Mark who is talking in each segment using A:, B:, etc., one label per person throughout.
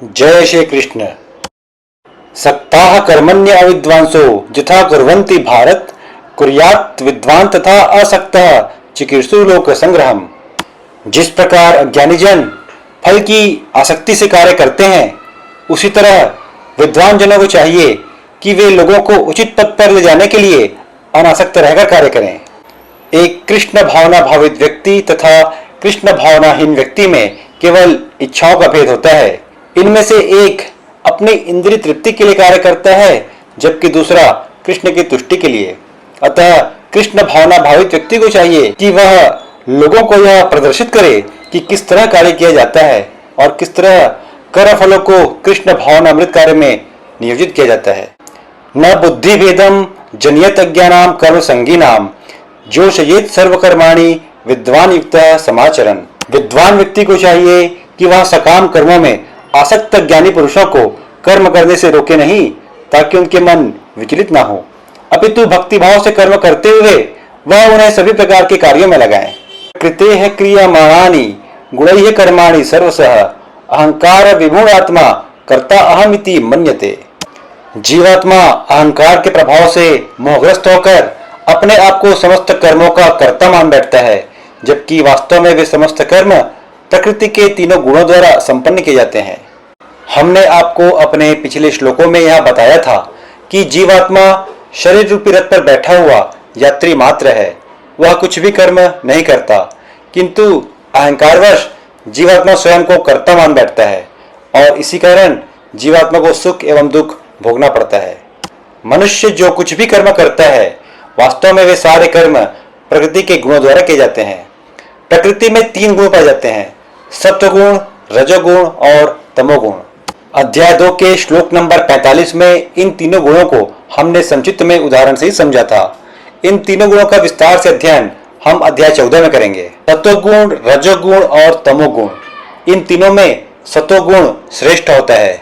A: जय श्री कृष्ण। सक्ताः कर्मण्य अविद्वांसो यथा कुर्वन्ति भारत कुर्यात् विद्वान तथा असक्तः चिकीर्षु लोक संग्रहम। जिस प्रकार अज्ञानी जन फल की आसक्ति से कार्य करते हैं, उसी तरह विद्वान जनों को चाहिए कि वे लोगों को उचित पथ पर ले जाने के लिए अनासक्त रहकर कार्य करें। एक कृष्ण भावना भावित व्यक्ति तथा कृष्ण भावनाहीन व्यक्ति में केवल इच्छाओं का भेद होता है। इनमें से एक अपनी इंद्रिय तृप्ति के लिए कार्य करता है, जबकि दूसरा कृष्ण की तुष्टि के लिए। अतः कृष्ण भावना भावित व्यक्ति को चाहिए कि वह लोगों को यह प्रदर्शित करे कि किस तरह कार्य किया जाता है और किस तरह कर्म फलों को कृष्ण भावना अमृत कार्य में नियोजित किया जाता है। न बुद्धि भेदम जनियत अज्ञानाम कर्म संगीनाम जोशयेत सर्वकर्माणि विद्वान युक्त समाचरण। विद्वान व्यक्ति को चाहिए कि वह सकाम कर्मों में आसक्त ज्ञानी पुरुषों को कर्म करने से रोके नहीं, ताकि उनके मन विचलित ना हो, अपितु भक्ति भाव से कर्म करते हुए वह उन्हें सभी प्रकार के कार्यों में लगाए। कृतेः क्रियमाणानि गुणैः कर्माणि सर्वशः अहंकार विमूढ़ आत्मा कर्ता अहमिति मन्यते। जीवात्मा अहंकार के प्रभाव से मोहग्रस्त होकर अपने आप को समस्त कर्मों का कर्ता मान बैठता है, जबकि वास्तव में वे समस्त कर्म प्रकृति के तीनों गुणों द्वारा संपन्न किए जाते हैं। हमने आपको अपने पिछले श्लोकों में यह बताया था कि जीवात्मा शरीर रूपी रथ पर बैठा हुआ यात्री मात्र है। वह कुछ भी कर्म नहीं करता, किंतु अहंकारवश जीवात्मा स्वयं को कर्ता मान बैठता है और इसी कारण जीवात्मा को सुख एवं दुख भोगना पड़ता है। मनुष्य जो कुछ भी कर्म करता है, वास्तव में वे सारे कर्म प्रकृति के गुणों द्वारा किए जाते हैं। प्रकृति में तीन गुण पाए जाते हैं, सत्वगुण, रजोगुण और तमोगुण। अध्याय 2 के श्लोक नंबर 45 में इन तीनों गुणों को हमने संक्षिप्त में उदाहरण से ही समझा था। इन तीनों गुणों का विस्तार से अध्ययन हम अध्याय 14 में करेंगे। सत्वगुण, रजोगुण और तमोगुण, इन तीनों में सत्वगुण श्रेष्ठ होता है।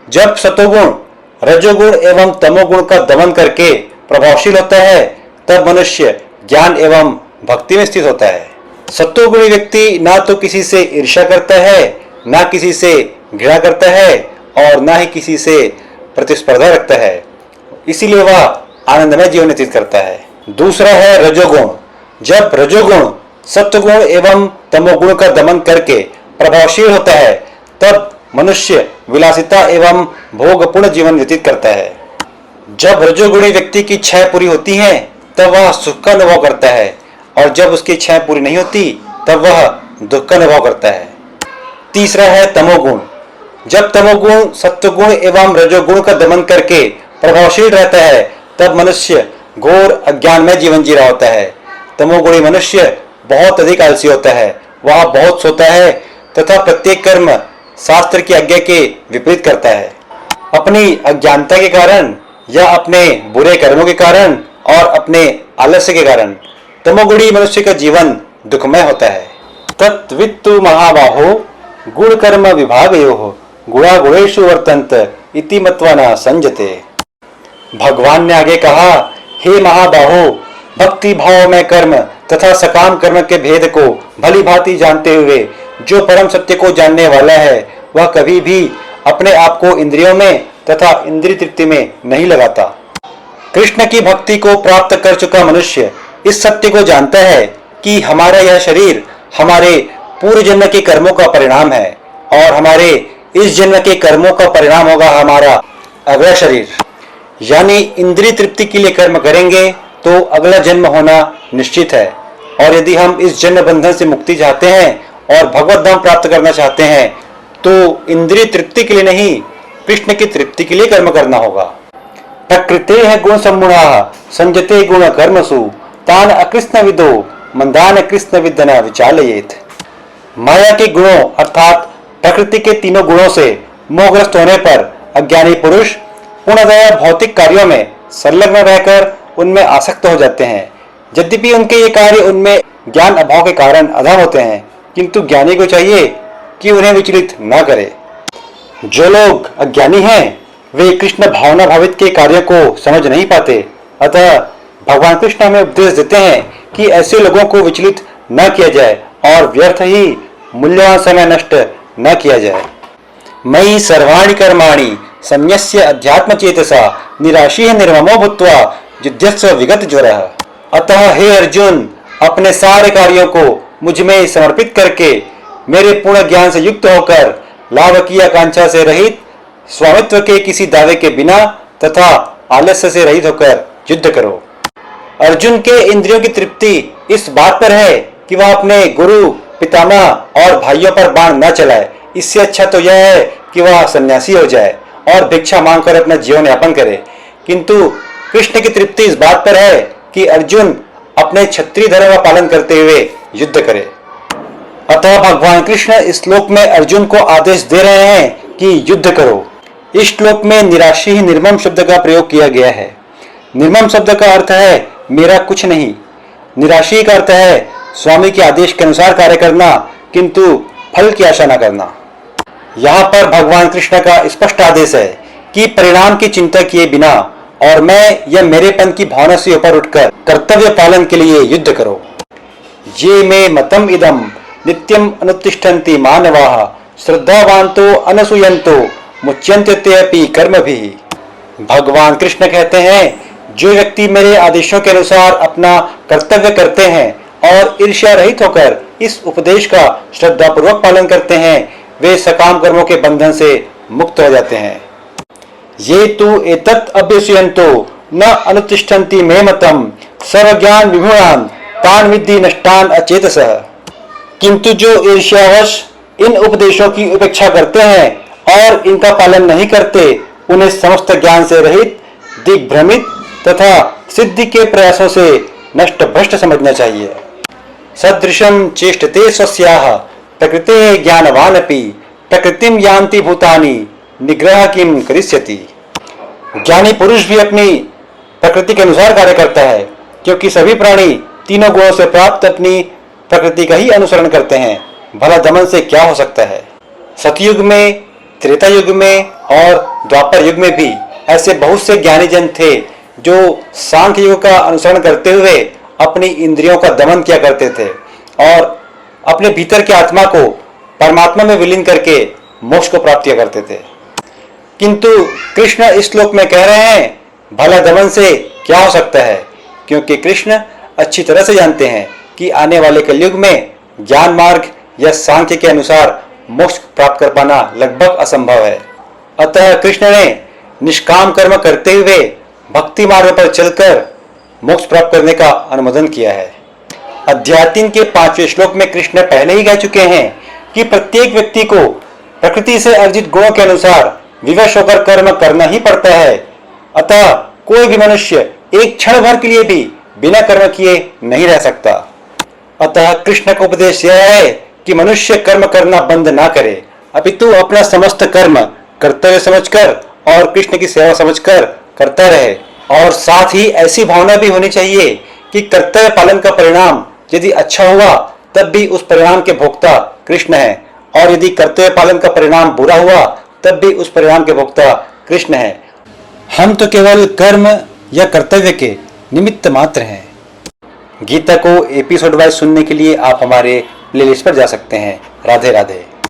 A: जब सत्वगुण रजोगुण एवं तमोगुण का दमन करके प्रभावशील होता है, तब मनुष्य ज्ञान एवं भक्ति में स्थित होता है। सत्वगुणी व्यक्ति ना तो किसी से ईर्ष्या करता है, ना किसी से घृणा करता है और ना ही किसी से प्रतिस्पर्धा रखता है, इसीलिए वह आनंदमय जीवन व्यतीत करता है। दूसरा है रजोगुण। जब रजोगुण सत्वगुण एवं तमोगुण का दमन करके प्रभावशील होता है, तब मनुष्य विलासिता एवं भोगपूर्ण जीवन व्यतीत करता है। जब रजोगुणी व्यक्ति की इच्छाएं पूरी होती हैं, तब वह सुख का अनुभव करता है, और जब उसकी इच्छाएं पूरी नहीं होती, तब वह दुख का अनुभव करता है। तीसरा है तमोगुण। जब तमोगुण सत्वगुण एवं रजोगुण का दमन करके प्रभावशील रहता है, तब मनुष्य घोर अज्ञान में जीवन जी रहा होता है। तमोगुणी मनुष्य बहुत अधिक आलसी होता है, वह बहुत सोता है तथा प्रत्येक कर्म शास्त्र की आज्ञा के विपरीत करता है। अपनी अज्ञानता के कारण या अपने बुरे कर्मों के कारण और अपने आलस्य के कारण तमोगुणी मनुष्य का जीवन दुखमय होता है। तत्वित्तु महाबाहो गुण कर्म विभागयोः गुणा गुणेषु वर्तन्त इति मत्वा न संजते। भगवान ने आगे कहा, हे महाबाहो, भक्ति भाव में कर्म तथा सकाम कर्म के भेद को भली भांति जानते हुए जो परम सत्य को जानने वाला है, वह कभी भी अपने आप को इंद्रियों में तथा इंद्रिय तृप्ति में नहीं लगाता। कृष्ण की भक्ति को प्राप्त कर चुका मनुष्य इस सत्य को जानता है कि हमारा यह शरीर हमारे पूर्व जन्म के कर्मों का परिणाम है और हमारे इस जन्म के कर्मों का परिणाम होगा हमारा अगला शरीर। यानी इंद्रिय तृप्ति के लिए कर्म करेंगे तो अगला जन्म होना निश्चित है, और यदि हम इस जन्म बंधन से मुक्ति चाहते हैं और भगवत धाम प्राप्त करना चाहते हैं, तो इंद्रिय तृप्ति के लिए नहीं, कृष्ण की तृप्ति के लिए कर्म करना होगा। प्रकृतेः गुण सम्मूढ़ाः संजते गुण कर्मसु तान अकृष्ण विदो मंदान कृष्ण विद्यना विचालयेत। माया के गुणों अर्थात प्रकृति के तीनों गुणों से मोहग्रस्त होने पर अज्ञानी पुरुष पूर्णतया भौतिक कार्यों में संलग्न रहकर उनमें आसक्त हो जाते हैं। यद्यपि उनके ये कार्य उनमें ज्ञान अभाव के कारण अधम होते हैं, किंतु ज्ञानी को चाहिए कि उन्हें विचलित न करे। जो लोग अज्ञानी हैं, वे कृष्ण भावना भावित के कार्यों को समझ नहीं पाते। अतः भगवान कृष्ण हमें उपदेश देते हैं कि ऐसे लोगों को विचलित न किया जाए और व्यर्थ ही मूल्यवान समय नष्ट न किया जाए। मयि सर्वाणि कर्माणि संन्यस्य अध्यात्म चेतसा निराशीः निर्ममो भूत्वा युध्यस्व विगत ज्वरः। अतः हे अर्जुन, अपने सारे कार्यों को मुझ में समर्पित करके मेरे पूर्ण ज्ञान से युक्त होकर लाभ की आकांक्षा से रहित, स्वामित्व के किसी दावे के बिना तथा आलस्य से रहित होकर युद्ध करो। अर्जुन के इंद्रियों की तृप्ति इस बात पर है कि वह अपने गुरु, पितामह और भाइयों पर बाण न चलाए। इससे अच्छा तो यह है कि वह सन्यासी हो जाए और भिक्षा मांगकर अपना जीवन यापन करे। किंतु कृष्ण की तृप्ति इस बात पर है कि अर्जुन अपने क्षत्रिय धर्म का पालन करते हुए युद्ध करे। अतः भगवान कृष्ण इस श्लोक में अर्जुन को आदेश दे रहे हैं कि युद्ध करो। इस श्लोक में निराशी ही निर्मम शब्द का प्रयोग किया गया है। निर्मम शब्द का अर्थ है मेरा कुछ नहीं। निराशी का अर्थ है स्वामी के आदेश के अनुसार कार्य करना, किंतु फल की आशा न करना। यहाँ पर भगवान कृष्ण का स्पष्ट आदेश है कि परिणाम की चिंता किए बिना और मैं या मेरेपन की भावना से ऊपर उठकर कर्तव्य पालन के लिए युद्ध करो। ये मे मतम इदम नित्यम अनुतिष्ठन्ति मानवाः श्रद्धावान्तो अनसूयन्तो मुच्यन्ते तेऽपि कर्मभिः। भगवान कृष्ण कहते हैं, जो व्यक्ति मेरे आदेशों के अनुसार अपना कर्तव्य करते हैं और ईर्ष्या रहित होकर इस उपदेश का श्रद्धापूर्वक पालन करते हैं, वे सकाम कर्मों के बंधन से मुक्त हो जाते हैं। ये तु एतत् अभ्यसूयन्तो न अनुतिष्ठन्ति मे मतम सर्वज्ञान विमूढ़ान् तान् विद्धि नष्टान् अचेतसः। किंतु जो ईर्ष्यावश इन उपदेशों की उपेक्षा करते हैं और इनका पालन नहीं करते, उन्हें समस्त ज्ञान से रहित, दिग्भ्रमित तथा सिद्धि के प्रयासों से नष्ट भ्रष्ट समझना चाहिए। सदृशं चेष्टते स्वस्याः प्रकृते ज्ञानवानपि प्रकृतिम यान्ति भूतानि निग्रह किम करिष्यति। ज्ञानी पुरुष भी अपनी प्रकृति के अनुसार कार्य करता है, क्योंकि सभी प्राणी तीनों गुणों से प्राप्त अपनी प्रकृति का ही अनुसरण करते हैं। भला दमन से क्या हो सकता है। सतयुग में, त्रेता युग में और द्वापर युग में भी ऐसे बहुत से ज्ञानी जन थे जो सांख्य युग का अनुसरण करते हुए अपनी इंद्रियों का दमन किया करते थे और अपने भीतर की आत्मा को परमात्मा में विलीन करके मोक्ष को प्राप्त किया करते थे। किंतु कृष्ण इस श्लोक में कह रहे हैं, भला दमन से क्या हो सकता है, क्योंकि कृष्ण अच्छी तरह से जानते हैं कि आने वाले कलयुग में ज्ञान मार्ग या सांख्य के अनुसार मोक्ष प्राप्त कर पाना लगभग असंभव है। अतः कृष्ण ने निष्काम कर्म करते हुए भक्ति मार्ग पर चलकर मोक्ष प्राप्त करने का अनुमोदन किया है। अध्याय 3 के 5वें श्लोक में कृष्ण पहले ही कह चुके हैं कि प्रत्येक व्यक्ति को प्रकृति से अर्जित गुणों के अनुसार विवश होकर कर्म करना ही पड़ता है। अतः कोई भी मनुष्य एक क्षण भर के लिए भी बिना कर्म किए नहीं रह सकता। अतः कृष्ण का उपदेश यह है कि मनुष्य कर्म करना बंद ना करे, अपितु अपना समस्त कर्म कर्तव्य समझकर और कृष्ण की सेवा समझकर करता रहे। और साथ ही ऐसी भावना भी होनी चाहिए कि कर्तव्य पालन का परिणाम यदि अच्छा हुआ तब भी उस परिणाम के भोक्ता कृष्ण है, और यदि कर्तव्य पालन का परिणाम बुरा हुआ तब भी उस परिणाम के भोक्ता कृष्ण है। हम तो केवल कर्म या कर्तव्य के निमित्त मात्र हैं। गीता को एपिसोड वाइज सुनने के लिए आप हमारे प्लेलिस्ट पर जा सकते हैं। राधे राधे।